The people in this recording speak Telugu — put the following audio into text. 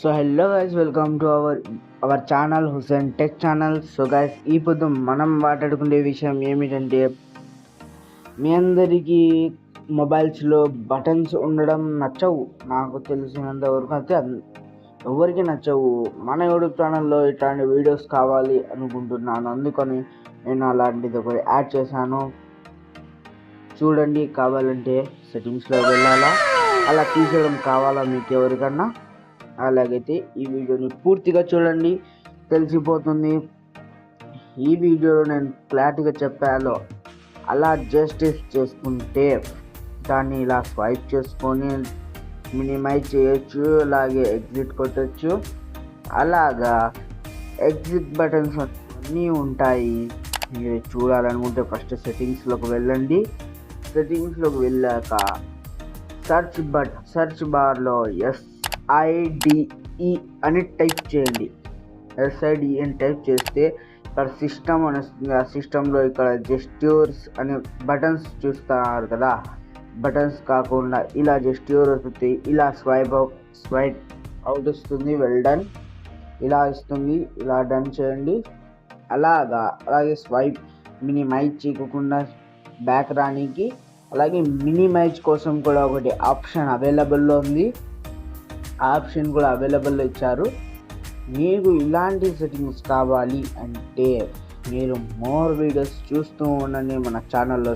So hello guys, welcome to our channel Hussain tech channel. So guys, ఇప్పుడు మనం మాట్లాడుకునే విషయం ఏమిటంటే, మీ అందరికీ మొబైల్స్లో బటన్స్ ఉండడం నచ్చవు. నాకు తెలిసినంత వరకు అయితే ఎవరికి నచ్చవు. మన యూట్యూబ్ ఛానల్లో ఇట్లాంటి వీడియోస్ కావాలి అనుకుంటున్నాను, అందుకని నేను అలాంటిది ఒకటి యాడ్ చేశాను. చూడండి, కావాలంటే సెట్టింగ్స్లో వెళ్ళాలా, అలా తీసేయడం కావాలా మీకు ఎవరికన్నా, అలాగైతే ఈ వీడియోని పూర్తిగా చూడండి, తెలిసిపోతుంది. ఈ వీడియోలో నేను క్లారిటీగా చెప్పాలో అలా జస్టిస్ చేసుకుంటే దాన్ని ఇలా స్వైప్ చేసుకొని మినిమైజ్ చేయొచ్చు, అలాగే ఎగ్జిట్ కొట్టచ్చు. అలాగా ఎగ్జిట్ బటన్స్ అన్నీ ఉంటాయి. మీరు చూడాలనుకుంటే ఫస్ట్ సెట్టింగ్స్లోకి వెళ్ళండి. సెట్టింగ్స్లోకి వెళ్ళాక సెర్చ్ బార్లో SIDE అని టైప్ చేయండి. SIDE అని టైప్ చేస్తే ఇక్కడ సిస్టమ్ అని వస్తుంది. ఆ సిస్టంలో ఇక్కడ జెస్ట్యూర్స్ అనే బటన్స్ చూస్తున్నారు కదా, బటన్స్ కాకుండా ఇలా జెస్ట్యూర్ వస్తుంది. ఇలా స్వైప్ అవుట్ వస్తుంది, వెల్ డన్ ఇలా ఇస్తుంది. ఇలా డన్ చేయండి. అలాగే స్వైప్ మినిమైజ్ చేయకుండా బ్యాక్ రానికి, అలాగే మినిమైజ్ కోసం కూడా ఒకటి ఆప్షన్ అవైలబుల్లో ఉంది. ఆప్షన్ కూడా అవైలబుల్లో ఇచ్చారు. మీకు ఇలాంటి సెట్టింగ్స్ కావాలి అంటే మీరు మోర్ వీడియోస్ చూస్తూ ఉండండి మన ఛానల్లో.